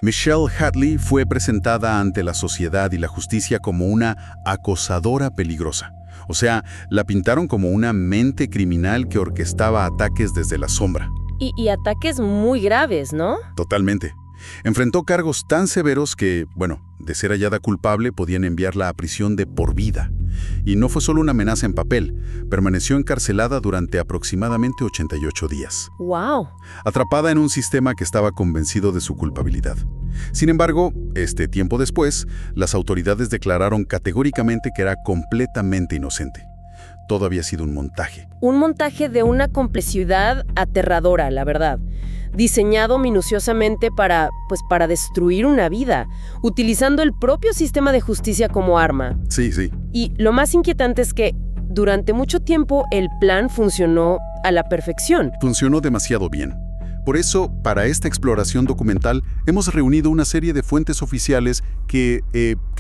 Michelle Hadley fue presentada ante la sociedad y la justicia como una acosadora peligrosa. O sea, la pintaron como una mente criminal que orquestaba ataques desde la sombra. Y ataques muy graves, ¿no? Totalmente. Enfrentó cargos tan severos que, bueno, de ser hallada culpable podían enviarla a prisión de por vida. Y no fue solo una amenaza en papel, permaneció encarcelada durante aproximadamente 88 días. ¡Wow! Atrapada en un sistema que estaba convencido de su culpabilidad. Sin embargo, tiempo después, las autoridades declararon categóricamente que era completamente inocente. Todo había sido un montaje. Un montaje de una complejidad aterradora, la verdad. Diseñado minuciosamente para destruir una vida, utilizando el propio sistema de justicia como arma. Sí. Y lo más inquietante es que durante mucho tiempo el plan funcionó a la perfección. Funcionó demasiado bien. Por eso, para esta exploración documental, hemos reunido una serie de fuentes oficiales que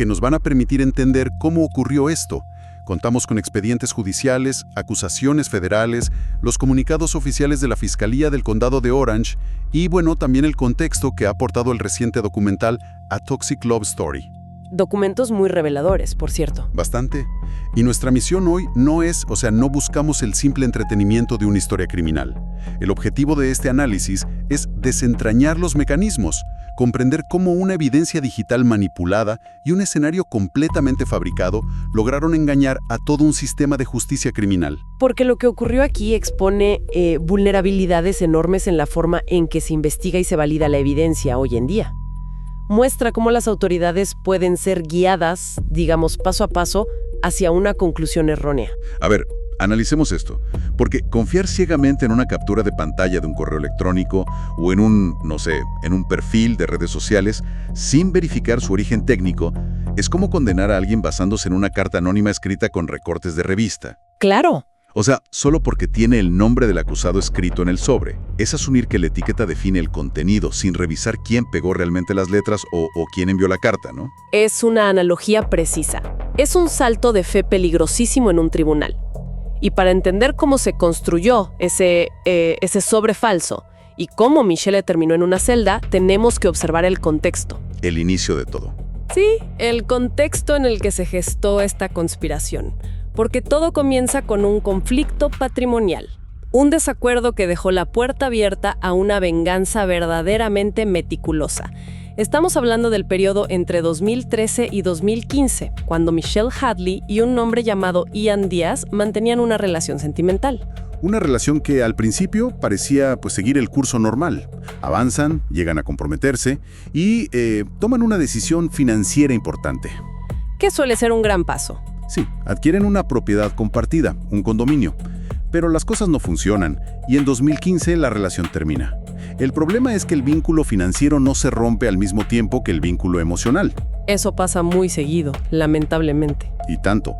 nos van a permitir entender cómo ocurrió esto. Contamos con expedientes judiciales, acusaciones federales, los comunicados oficiales de la Fiscalía del Condado de Orange y, bueno, también el contexto que ha aportado el reciente documental A Toxic Love Story. Documentos muy reveladores, por cierto. Bastante. Y nuestra misión hoy no buscamos el simple entretenimiento de una historia criminal. El objetivo de este análisis es desentrañar los mecanismos, comprender cómo una evidencia digital manipulada y un escenario completamente fabricado lograron engañar a todo un sistema de justicia criminal. Porque lo que ocurrió aquí expone vulnerabilidades enormes en la forma en que se investiga y se valida la evidencia hoy en día. Muestra cómo las autoridades pueden ser guiadas, digamos, paso a paso, hacia una conclusión errónea. A ver, analicemos esto, porque confiar ciegamente en una captura de pantalla de un correo electrónico o en un perfil de redes sociales sin verificar su origen técnico es como condenar a alguien basándose en una carta anónima escrita con recortes de revista. ¡Claro! O sea, solo porque tiene el nombre del acusado escrito en el sobre. Es asumir que la etiqueta define el contenido sin revisar quién pegó realmente las letras o quién envió la carta, ¿no? Es una analogía precisa. Es un salto de fe peligrosísimo en un tribunal. Y para entender cómo se construyó ese sobre falso y cómo Michelle terminó en una celda, tenemos que observar el contexto. El inicio de todo. Sí, el contexto en el que se gestó esta conspiración. Porque todo comienza con un conflicto patrimonial. Un desacuerdo que dejó la puerta abierta a una venganza verdaderamente meticulosa. Estamos hablando del periodo entre 2013 y 2015, cuando Michelle Hadley y un hombre llamado Ian Diaz mantenían una relación sentimental. Una relación que al principio parecía seguir el curso normal. Avanzan, llegan a comprometerse y toman una decisión financiera importante. Que suele ser un gran paso. Sí, adquieren una propiedad compartida, un condominio. Pero las cosas no funcionan y en 2015 la relación termina. El problema es que el vínculo financiero no se rompe al mismo tiempo que el vínculo emocional. Eso pasa muy seguido, lamentablemente. Y tanto.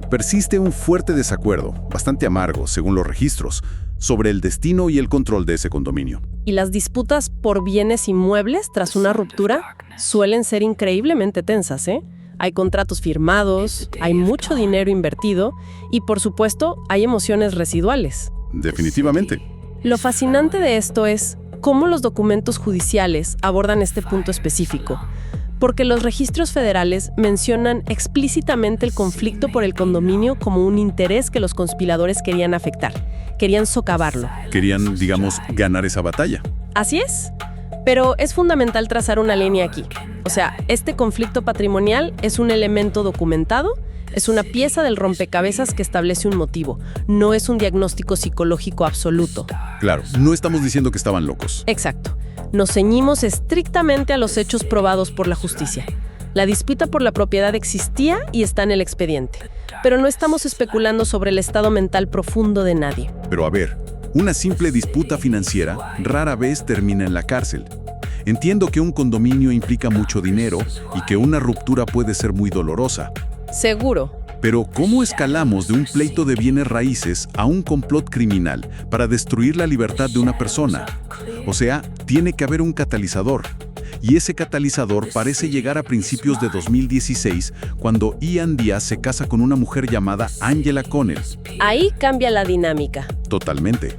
Persiste un fuerte desacuerdo, bastante amargo, según los registros, sobre el destino y el control de ese condominio. Y las disputas por bienes inmuebles tras una ruptura suelen ser increíblemente tensas, ¿eh? Hay contratos firmados, hay mucho dinero invertido y, por supuesto, hay emociones residuales. Definitivamente. Lo fascinante de esto es cómo los documentos judiciales abordan este punto específico, porque los registros federales mencionan explícitamente el conflicto por el condominio como un interés que los conspiradores querían afectar, querían socavarlo. Querían, ganar esa batalla. Así es. Pero es fundamental trazar una línea aquí. O sea, este conflicto patrimonial es un elemento documentado, es una pieza del rompecabezas que establece un motivo, no es un diagnóstico psicológico absoluto. Claro, no estamos diciendo que estaban locos. Exacto. Nos ceñimos estrictamente a los hechos probados por la justicia. La disputa por la propiedad existía y está en el expediente. Pero no estamos especulando sobre el estado mental profundo de nadie. Pero a ver, una simple disputa financiera rara vez termina en la cárcel. Entiendo que un condominio implica mucho dinero y que una ruptura puede ser muy dolorosa. Seguro. Pero ¿cómo escalamos de un pleito de bienes raíces a un complot criminal para destruir la libertad de una persona? O sea, tiene que haber un catalizador. Y ese catalizador parece llegar a principios de 2016, cuando Ian Diaz se casa con una mujer llamada Angela Connell. Ahí cambia la dinámica. Totalmente.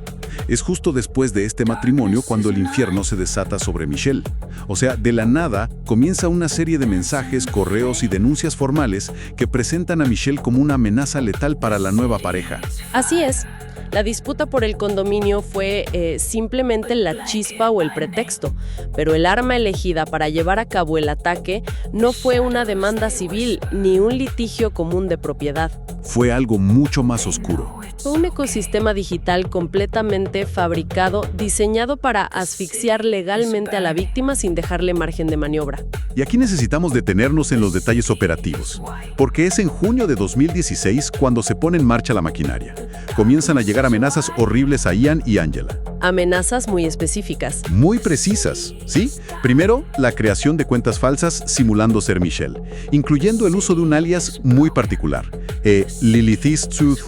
Es justo después de este matrimonio cuando el infierno se desata sobre Michelle. O sea, de la nada comienza una serie de mensajes, correos y denuncias formales que presentan a Michelle como una amenaza letal para la nueva pareja. Así es. La disputa por el condominio fue simplemente la chispa o el pretexto, pero el arma elegida para llevar a cabo el ataque no fue una demanda civil ni un litigio común de propiedad. Fue algo mucho más oscuro. Fue un ecosistema digital completamente fabricado, diseñado para asfixiar legalmente a la víctima sin dejarle margen de maniobra. Y aquí necesitamos detenernos en los detalles operativos, porque es en junio de 2016 cuando se pone en marcha la maquinaria. Comienzan a llegar amenazas horribles a Ian y Angela. Amenazas muy específicas. Muy precisas, ¿sí? Primero, la creación de cuentas falsas simulando ser Michelle, incluyendo el uso de un alias muy particular, Lilith's Truth.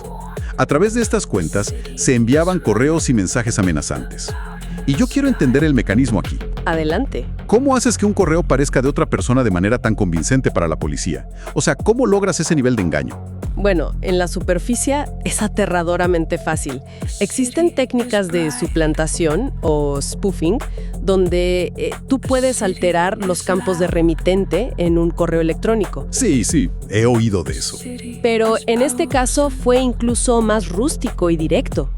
A través de estas cuentas se enviaban correos y mensajes amenazantes. Y yo quiero entender el mecanismo aquí. Adelante. ¿Cómo haces que un correo parezca de otra persona de manera tan convincente para la policía? O sea, ¿cómo logras ese nivel de engaño? Bueno, en la superficie es aterradoramente fácil. Existen técnicas de suplantación o spoofing donde tú puedes alterar los campos de remitente en un correo electrónico. Sí, he oído de eso. Pero en este caso fue incluso más rústico y directo.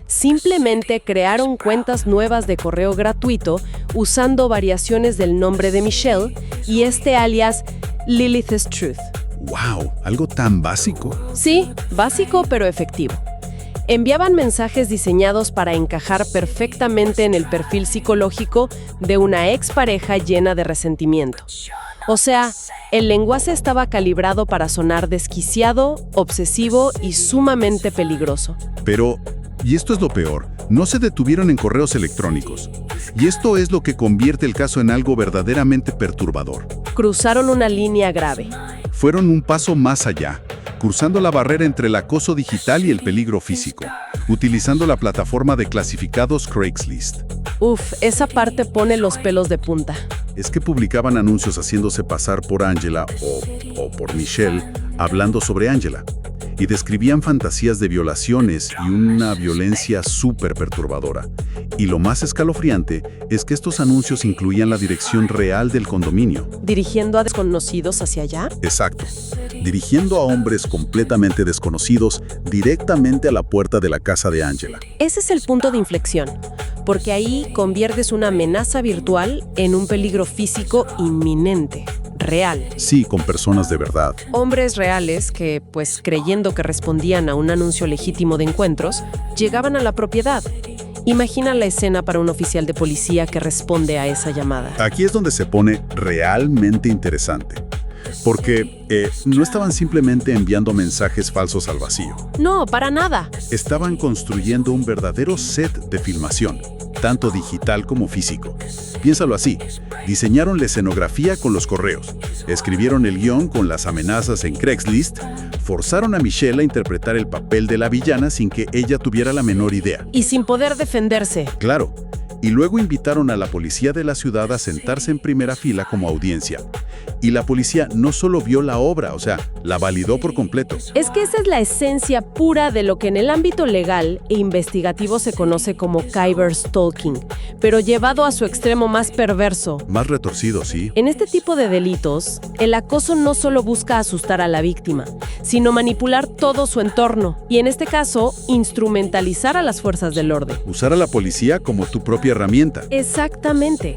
Simplemente crearon cuentas nuevas de correo gratuito usando variaciones del nombre de Michelle y este alias Lilith's Truth. ¡Wow! ¿Algo tan básico? Sí, básico pero efectivo. Enviaban mensajes diseñados para encajar perfectamente en el perfil psicológico de una expareja llena de resentimiento. O sea, el lenguaje estaba calibrado para sonar desquiciado, obsesivo y sumamente peligroso. Pero, y esto es lo peor, no se detuvieron en correos electrónicos. Y esto es lo que convierte el caso en algo verdaderamente perturbador. Cruzaron una línea grave. Fueron un paso más allá, cruzando la barrera entre el acoso digital y el peligro físico, utilizando la plataforma de clasificados Craigslist. Uf, esa parte pone los pelos de punta. Es que publicaban anuncios haciéndose pasar por Angela o por Michelle, hablando sobre Angela. Y describían fantasías de violaciones y una violencia súper perturbadora. Y lo más escalofriante es que estos anuncios incluían la dirección real del condominio. ¿Dirigiendo a desconocidos hacia allá? Exacto. Dirigiendo a hombres completamente desconocidos directamente a la puerta de la casa de Angela. Ese es el punto de inflexión, porque ahí conviertes una amenaza virtual en un peligro físico inminente. Real. Sí, con personas de verdad. Hombres reales que, pues creyendo que respondían a un anuncio legítimo de encuentros, llegaban a la propiedad. Imagina la escena para un oficial de policía que responde a esa llamada. Aquí es donde se pone realmente interesante. Porque no estaban simplemente enviando mensajes falsos al vacío. No, para nada. Estaban construyendo un verdadero set de filmación, tanto digital como físico. Piénsalo así, diseñaron la escenografía con los correos, escribieron el guión con las amenazas en Craigslist, forzaron a Michelle a interpretar el papel de la villana sin que ella tuviera la menor idea. Y sin poder defenderse. Claro. Y luego invitaron a la policía de la ciudad a sentarse en primera fila como audiencia. Y la policía no solo vio la obra, o sea, la validó por completo. Es que esa es la esencia pura de lo que en el ámbito legal e investigativo se conoce como cyberstalking, pero llevado a su extremo más perverso. Más retorcido, sí. En este tipo de delitos, el acoso no solo busca asustar a la víctima, sino manipular todo su entorno y, en este caso, instrumentalizar a las fuerzas del orden. Usar a la policía como tu propia herramienta. Exactamente.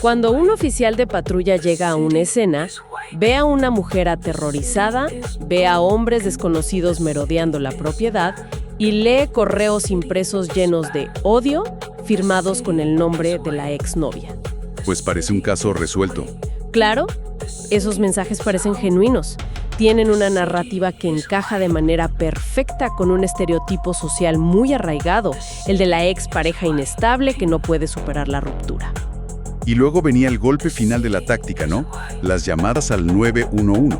Cuando un oficial de patrulla llega a una escena, ve a una mujer aterrorizada, ve a hombres desconocidos merodeando la propiedad y lee correos impresos llenos de odio, firmados con el nombre de la exnovia. Pues parece un caso resuelto. Claro, esos mensajes parecen genuinos. Tienen una narrativa que encaja de manera perfecta con un estereotipo social muy arraigado, el de la expareja inestable que no puede superar la ruptura. Y luego venía el golpe final de la táctica, ¿no? Las llamadas al 911.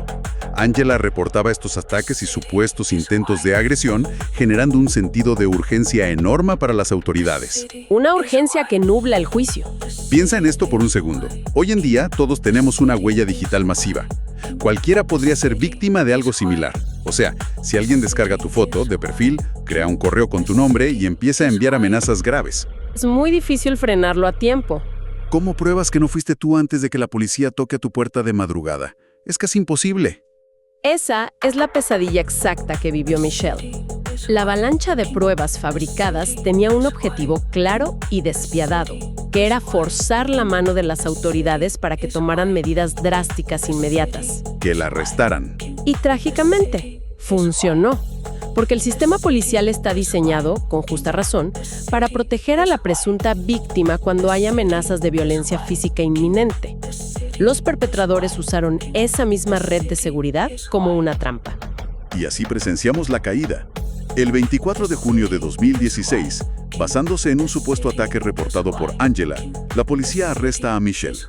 Angela reportaba estos ataques y supuestos intentos de agresión, generando un sentido de urgencia enorme para las autoridades. Una urgencia que nubla el juicio. Piensa en esto por un segundo. Hoy en día todos tenemos una huella digital masiva. Cualquiera podría ser víctima de algo similar. O sea, si alguien descarga tu foto de perfil, crea un correo con tu nombre y empieza a enviar amenazas graves. Es muy difícil frenarlo a tiempo. ¿Cómo pruebas que no fuiste tú antes de que la policía toque a tu puerta de madrugada? Es casi imposible. Esa es la pesadilla exacta que vivió Michelle. La avalancha de pruebas fabricadas tenía un objetivo claro y despiadado, que era forzar la mano de las autoridades para que tomaran medidas drásticas inmediatas. Que la arrestaran. Y trágicamente, funcionó. Porque el sistema policial está diseñado, con justa razón, para proteger a la presunta víctima cuando hay amenazas de violencia física inminente. Los perpetradores usaron esa misma red de seguridad como una trampa. Y así presenciamos la caída. El 24 de junio de 2016, basándose en un supuesto ataque reportado por Angela, la policía arresta a Michelle.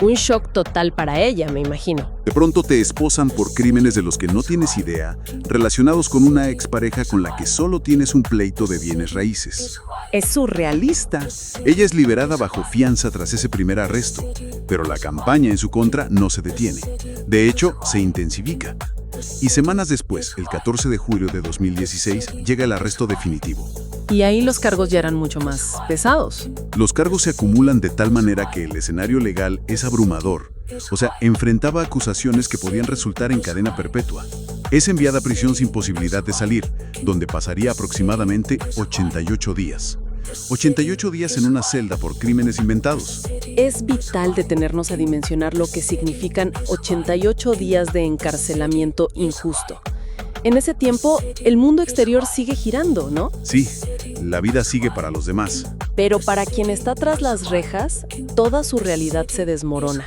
Un shock total para ella, me imagino. De pronto te esposan por crímenes de los que no tienes idea, relacionados con una expareja con la que solo tienes un pleito de bienes raíces. Es surrealista. Ella es liberada bajo fianza tras ese primer arresto, pero la campaña en su contra no se detiene. De hecho, se intensifica. Y semanas después, el 14 de julio de 2016, llega el arresto definitivo. Y ahí los cargos ya eran mucho más pesados. Los cargos se acumulan de tal manera que el escenario legal es abrumador. O sea, enfrentaba acusaciones que podían resultar en cadena perpetua. Es enviada a prisión sin posibilidad de salir, donde pasaría aproximadamente 88 días. 88 días en una celda por crímenes inventados. Es vital detenernos a dimensionar lo que significan 88 días de encarcelamiento injusto. En ese tiempo, el mundo exterior sigue girando, ¿no? Sí, la vida sigue para los demás. Pero para quien está tras las rejas, toda su realidad se desmorona.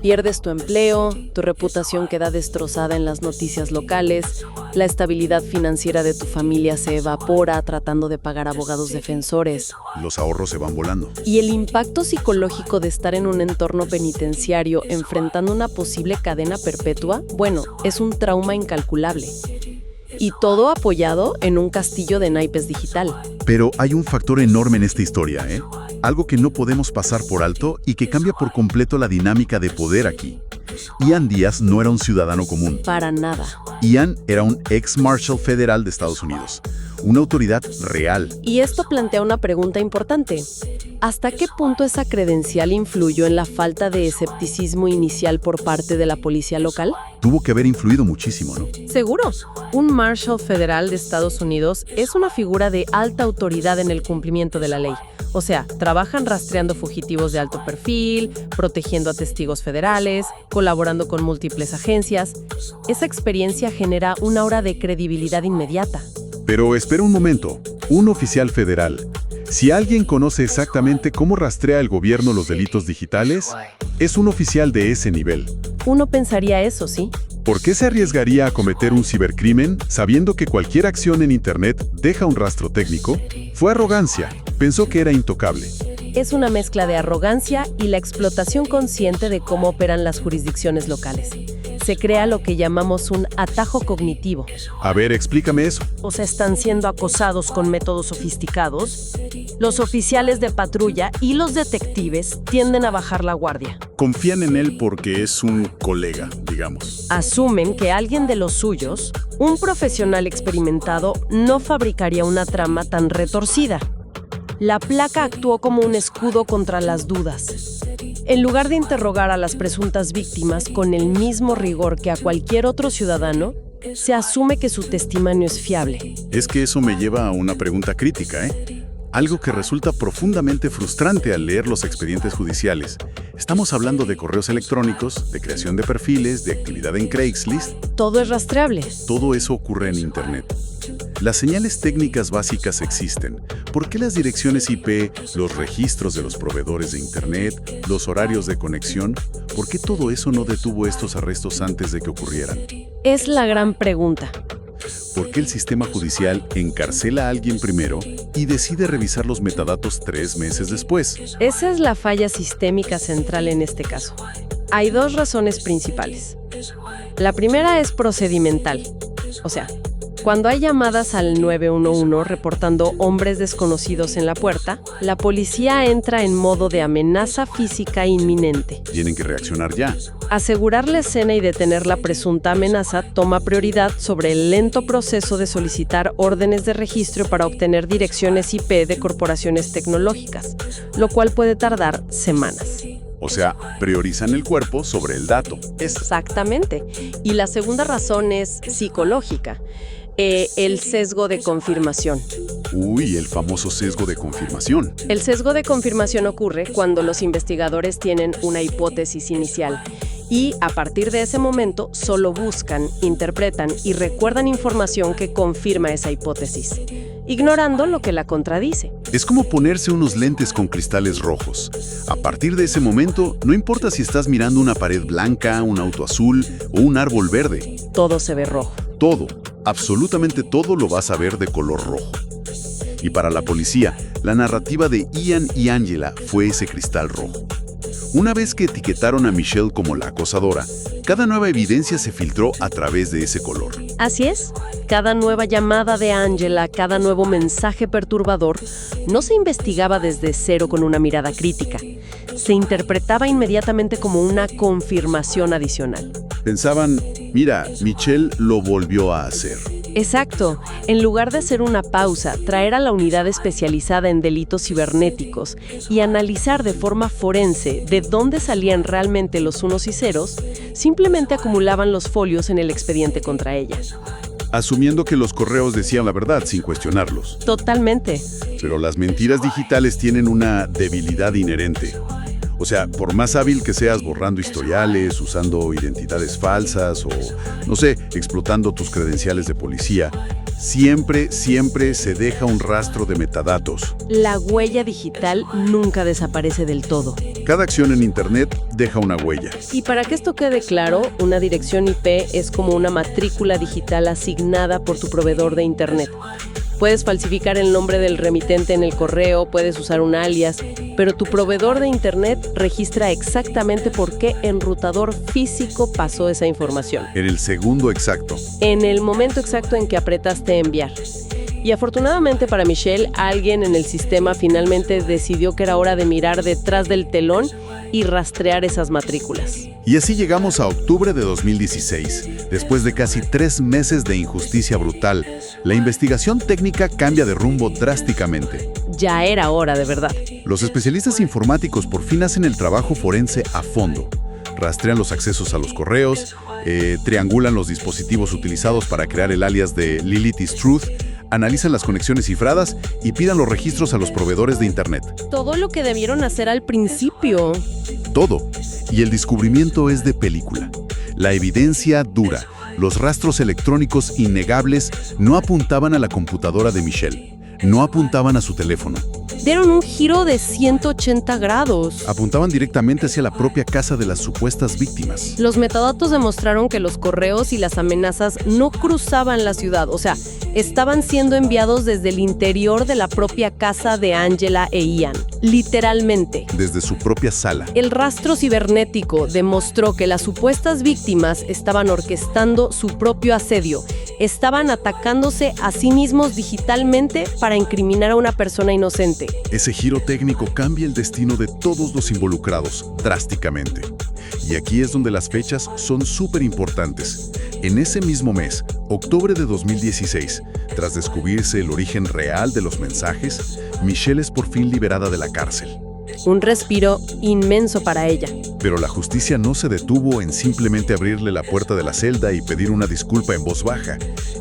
Pierdes tu empleo, tu reputación queda destrozada en las noticias locales, la estabilidad financiera de tu familia se evapora tratando de pagar abogados defensores. Los ahorros se van volando. Y el impacto psicológico de estar en un entorno penitenciario enfrentando una posible cadena perpetua, bueno, es un trauma incalculable. Y todo apoyado en un castillo de naipes digital. Pero hay un factor enorme en esta historia, ¿eh? Algo que no podemos pasar por alto y que cambia por completo la dinámica de poder aquí. Ian Díaz no era un ciudadano común. Para nada. Ian era un ex-marshal federal de Estados Unidos, una autoridad real. Y esto plantea una pregunta importante. ¿Hasta qué punto esa credencial influyó en la falta de escepticismo inicial por parte de la policía local? Tuvo que haber influido muchísimo, ¿no? Seguro. Un Marshal federal de Estados Unidos es una figura de alta autoridad en el cumplimiento de la ley. O sea, trabajan rastreando fugitivos de alto perfil, protegiendo a testigos federales, colaborando con múltiples agencias. Esa experiencia genera una aura de credibilidad inmediata. Pero espera un momento. Un oficial federal. Si alguien conoce exactamente cómo rastrea el gobierno los delitos digitales, es un oficial de ese nivel. Uno pensaría eso, ¿sí? ¿Por qué se arriesgaría a cometer un cibercrimen sabiendo que cualquier acción en Internet deja un rastro técnico? Fue arrogancia. Pensó que era intocable. Es una mezcla de arrogancia y la explotación consciente de cómo operan las jurisdicciones locales. Se crea lo que llamamos un atajo cognitivo. A ver, explícame eso. O sea, están siendo acosados con métodos sofisticados. Los oficiales de patrulla y los detectives tienden a bajar la guardia. Confían en él porque es un colega, digamos. Asumen que alguien de los suyos, un profesional experimentado, no fabricaría una trama tan retorcida. La placa actuó como un escudo contra las dudas. En lugar de interrogar a las presuntas víctimas con el mismo rigor que a cualquier otro ciudadano, se asume que su testimonio es fiable. Es que eso me lleva a una pregunta crítica, ¿eh? Algo que resulta profundamente frustrante al leer los expedientes judiciales. Estamos hablando de correos electrónicos, de creación de perfiles, de actividad en Craigslist. Todo es rastreable. Todo eso ocurre en Internet. Las señales técnicas básicas existen. ¿Por qué las direcciones IP, los registros de los proveedores de Internet, los horarios de conexión? ¿Por qué todo eso no detuvo estos arrestos antes de que ocurrieran? Es la gran pregunta. ¿Por qué el sistema judicial encarcela a alguien primero y decide revisar los metadatos 3 meses después? Esa es la falla sistémica central en este caso. Hay dos razones principales. La primera es procedimental. O sea, Cuando hay llamadas al 911 reportando hombres desconocidos en la puerta, la policía entra en modo de amenaza física inminente. Tienen que reaccionar ya. Asegurar la escena y detener la presunta amenaza toma prioridad sobre el lento proceso de solicitar órdenes de registro para obtener direcciones IP de corporaciones tecnológicas, lo cual puede tardar semanas. O sea, priorizan el cuerpo sobre el dato. Exactamente. Y la segunda razón es psicológica. El sesgo de confirmación. Uy, el famoso sesgo de confirmación. El sesgo de confirmación ocurre cuando los investigadores tienen una hipótesis inicial y a partir de ese momento solo buscan, interpretan y recuerdan información que confirma esa hipótesis, ignorando lo que la contradice. Es como ponerse unos lentes con cristales rojos. A partir de ese momento, no importa si estás mirando una pared blanca, un auto azul o un árbol verde. Todo se ve rojo. Todo, absolutamente todo lo vas a ver de color rojo. Y para la policía, la narrativa de Ian y Angela fue ese cristal rojo. Una vez que etiquetaron a Michelle como la acosadora, cada nueva evidencia se filtró a través de ese color. Así es. Cada nueva llamada de Angela, cada nuevo mensaje perturbador, no se investigaba desde cero con una mirada crítica. Se interpretaba inmediatamente como una confirmación adicional. Pensaban, mira, Michelle lo volvió a hacer. Exacto. En lugar de hacer una pausa, traer a la unidad especializada en delitos cibernéticos y analizar de forma forense de dónde salían realmente los unos y ceros, simplemente acumulaban los folios en el expediente contra ella. Asumiendo que los correos decían la verdad sin cuestionarlos. Totalmente. Pero las mentiras digitales tienen una debilidad inherente. O sea, por más hábil que seas borrando historiales, usando identidades falsas o, no sé, explotando tus credenciales de policía, siempre se deja un rastro de metadatos. La huella digital nunca desaparece del todo. Cada acción en Internet deja una huella. Y para que esto quede claro, una dirección IP es como una matrícula digital asignada por tu proveedor de Internet. Puedes falsificar el nombre del remitente en el correo, puedes usar un alias, pero tu proveedor de Internet registra exactamente por qué enrutador físico pasó esa información. En el segundo exacto. En el momento exacto en que apretaste enviar. Y afortunadamente para Michelle, alguien en el sistema finalmente decidió que era hora de mirar detrás del telón y rastrear esas matrículas. Y así llegamos a octubre de 2016. Después de casi 3 meses de injusticia brutal, la investigación técnica cambia de rumbo drásticamente. Ya era hora, de verdad. Los especialistas informáticos por fin hacen el trabajo forense a fondo. Rastrean los accesos a los correos, triangulan los dispositivos utilizados para crear el alias de Lilith is Truth, analizan las conexiones cifradas y pidan los registros a los proveedores de Internet. Todo lo que debieron hacer al principio. Todo. Y el descubrimiento es de película. La evidencia dura. Los rastros electrónicos innegables no apuntaban a la computadora de Michelle. No apuntaban a su teléfono. Dieron un giro de 180 grados. Apuntaban directamente hacia la propia casa de las supuestas víctimas. Los metadatos demostraron que los correos y las amenazas no cruzaban la ciudad, o sea, estaban siendo enviados desde el interior de la propia casa de Angela e Ian, literalmente. Desde su propia sala. El rastro cibernético demostró que las supuestas víctimas estaban orquestando su propio asedio, estaban atacándose a sí mismos digitalmente para incriminar a una persona inocente. Ese giro técnico cambia el destino de todos los involucrados drásticamente. Y aquí es donde las fechas son súper importantes. En ese mismo mes, octubre de 2016, tras descubrirse el origen real de los mensajes, Michelle es por fin liberada de la cárcel. Un respiro inmenso para ella. Pero la justicia no se detuvo en simplemente abrirle la puerta de la celda y pedir una disculpa en voz baja.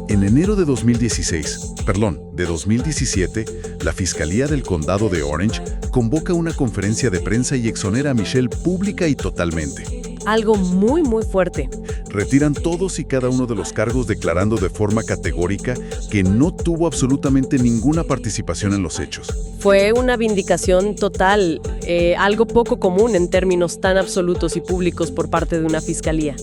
En enero de 2017, la Fiscalía del Condado de Orange convoca una conferencia de prensa y exonera a Michelle pública y totalmente. Algo muy fuerte. Retiran todos y cada uno de los cargos declarando de forma categórica que no tuvo absolutamente ninguna participación en los hechos. Fue una vindicación total, algo poco común en términos tan absolutos y públicos por parte de una fiscalía.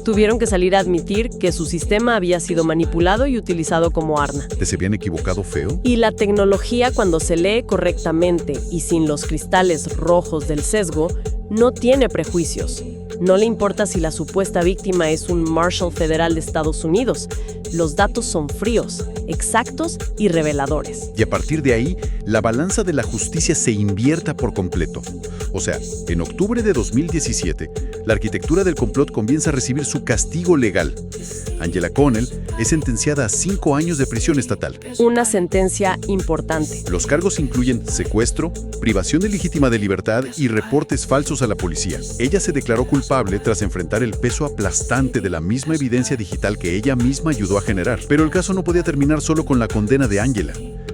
Tuvieron que salir a admitir que su sistema había sido manipulado y utilizado como arma. ¿Se habían equivocado feo? Y la tecnología, cuando se lee correctamente y sin los cristales rojos del sesgo, no tiene prejuicios. No le importa si la supuesta víctima es un Marshal federal de Estados Unidos. Los datos son fríos, exactos y reveladores. Y a partir de ahí, la balanza de la justicia se invierta por completo. O sea, en octubre de 2017, la arquitectura del complot comienza a recibir su castigo legal. Angela Connell es sentenciada a 5 años de prisión estatal. Una sentencia importante. Los cargos incluyen secuestro, privación ilegítima de libertad y reportes falsos a la policía. Ella se declaró culpable tras enfrentar el peso aplastante de la misma evidencia digital que ella misma ayudó a generar. Pero el caso no podía terminar solo con la condena de Angela.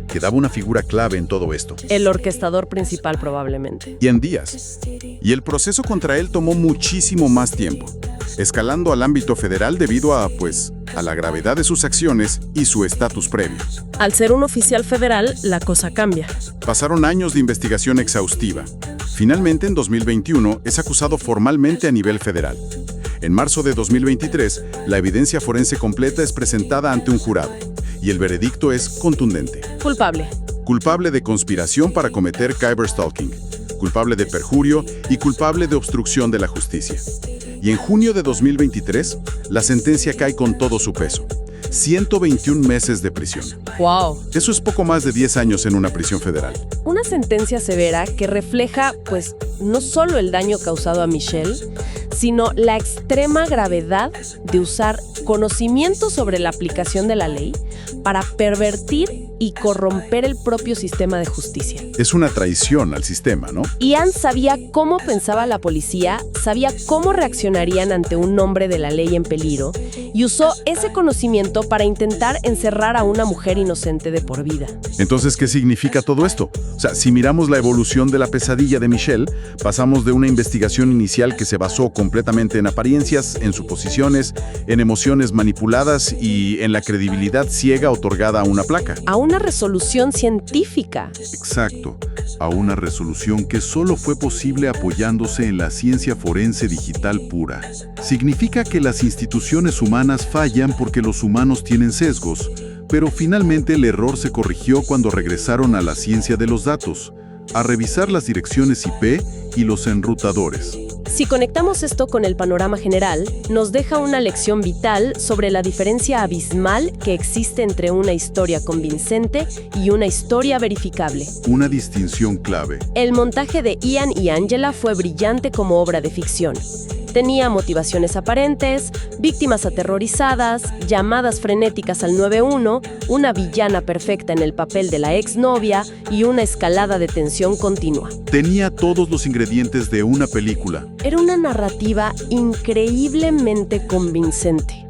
Quedaba una figura clave en todo esto. El orquestador principal probablemente. Ian Díaz. Y el proceso contra él tomó muchísimo más tiempo, escalando al ámbito federal debido a la gravedad de sus acciones y su estatus previo. Al ser un oficial federal, la cosa cambia. Pasaron años de investigación exhaustiva. Finalmente, en 2021, es acusado formalmente a nivel federal. En marzo de 2023, la evidencia forense completa es presentada ante un jurado, y el veredicto es contundente. Culpable. Culpable de conspiración para cometer cyberstalking, culpable de perjurio y culpable de obstrucción de la justicia. Y en junio de 2023, la sentencia cae con todo su peso. 121 meses de prisión. ¡Wow! Eso es poco más de 10 años en una prisión federal. Una sentencia severa que refleja, no solo el daño causado a Michelle, sino la extrema gravedad de usar conocimiento sobre la aplicación de la ley para pervertir y corromper el propio sistema de justicia. Es una traición al sistema, ¿no? Ian sabía cómo pensaba la policía, sabía cómo reaccionarían ante un hombre de la ley en peligro y usó ese conocimiento para intentar encerrar a una mujer inocente de por vida. Entonces, ¿qué significa todo esto? O sea, si miramos la evolución de la pesadilla de Michelle, pasamos de una investigación inicial que se basó completamente en apariencias, en suposiciones, en emociones manipuladas y en la credibilidad ciega otorgada a una placa. A una resolución científica. Exacto, a una resolución que solo fue posible apoyándose en la ciencia forense digital pura. Significa que las instituciones humanas fallan porque los humanos tienen sesgos, pero finalmente el error se corrigió cuando regresaron a la ciencia de los datos, a revisar las direcciones IP y los enrutadores. Si conectamos esto con el panorama general, nos deja una lección vital sobre la diferencia abismal que existe entre una historia convincente y una historia verificable. Una distinción clave. El montaje de Ian y Angela fue brillante como obra de ficción. Tenía motivaciones aparentes, víctimas aterrorizadas, llamadas frenéticas al 911, una villana perfecta en el papel de la exnovia y una escalada de tensión continua. Tenía todos los ingredientes de una película. Era una narrativa increíblemente convincente.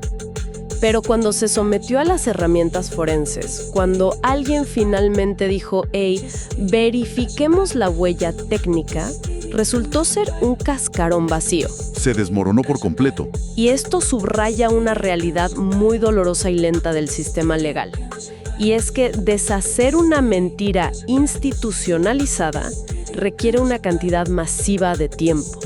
Pero cuando se sometió a las herramientas forenses, cuando alguien finalmente dijo, hey, verifiquemos la huella técnica, resultó ser un cascarón vacío. Se desmoronó por completo. Y esto subraya una realidad muy dolorosa y lenta del sistema legal. Y es que deshacer una mentira institucionalizada requiere una cantidad masiva de tiempo.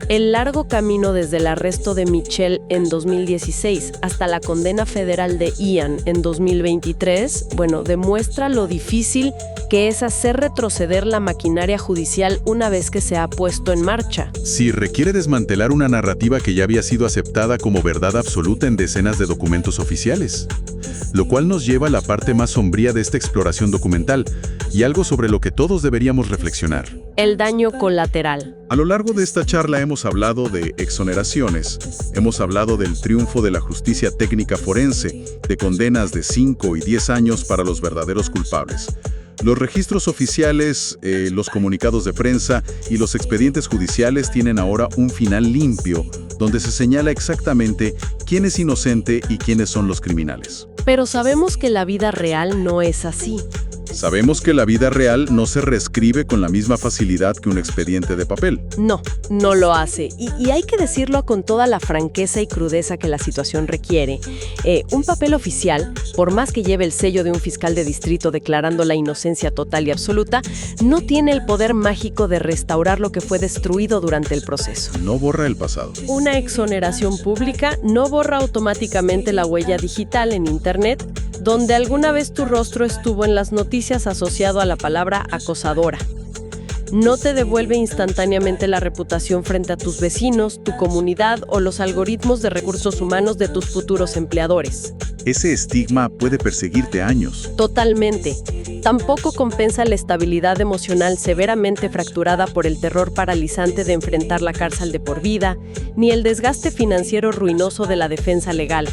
El largo camino desde el arresto de Michelle en 2016 hasta la condena federal de Ian en 2023, demuestra lo difícil que es hacer retroceder la maquinaria judicial una vez que se ha puesto en marcha. Sí, requiere desmantelar una narrativa que ya había sido aceptada como verdad absoluta en decenas de documentos oficiales. Lo cual nos lleva a la parte más sombría de esta exploración documental y algo sobre lo que todos deberíamos reflexionar. El daño colateral. A lo largo de esta charla hemos hablado de exoneraciones, hemos hablado del triunfo de la justicia técnica forense, de condenas de 5 y 10 años para los verdaderos culpables. Los registros oficiales, los comunicados de prensa y los expedientes judiciales tienen ahora un final limpio, donde se señala exactamente quién es inocente y quiénes son los criminales. Pero sabemos que la vida real no es así. Sabemos que la vida real no se reescribe con la misma facilidad que un expediente de papel. No lo hace. Y hay que decirlo con toda la franqueza y crudeza que la situación requiere. Un papel oficial, por más que lleve el sello de un fiscal de distrito declarando la inocencia total y absoluta, no tiene el poder mágico de restaurar lo que fue destruido durante el proceso. No borra el pasado. Una exoneración pública no borra automáticamente la huella digital en Internet, donde alguna vez tu rostro estuvo en las noticias asociado a la palabra acosadora. No te devuelve instantáneamente la reputación frente a tus vecinos, tu comunidad o los algoritmos de recursos humanos de tus futuros empleadores. Ese estigma puede perseguirte años. Totalmente. Tampoco compensa la estabilidad emocional severamente fracturada por el terror paralizante de enfrentar la cárcel de por vida, ni el desgaste financiero ruinoso de la defensa legal.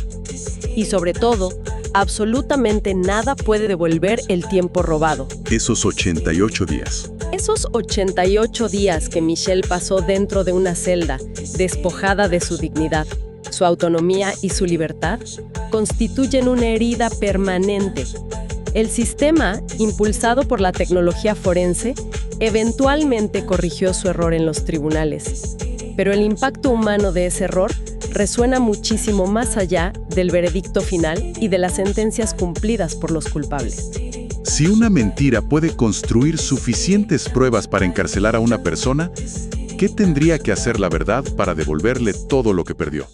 Y sobre todo, absolutamente nada puede devolver el tiempo robado. Esos 88 días. Esos 88 días que Michelle pasó dentro de una celda, despojada de su dignidad, su autonomía y su libertad, constituyen una herida permanente. El sistema, impulsado por la tecnología forense, eventualmente corrigió su error en los tribunales. Pero el impacto humano de ese error resuena muchísimo más allá del veredicto final y de las sentencias cumplidas por los culpables. Si una mentira puede construir suficientes pruebas para encarcelar a una persona, ¿qué tendría que hacer la verdad para devolverle todo lo que perdió?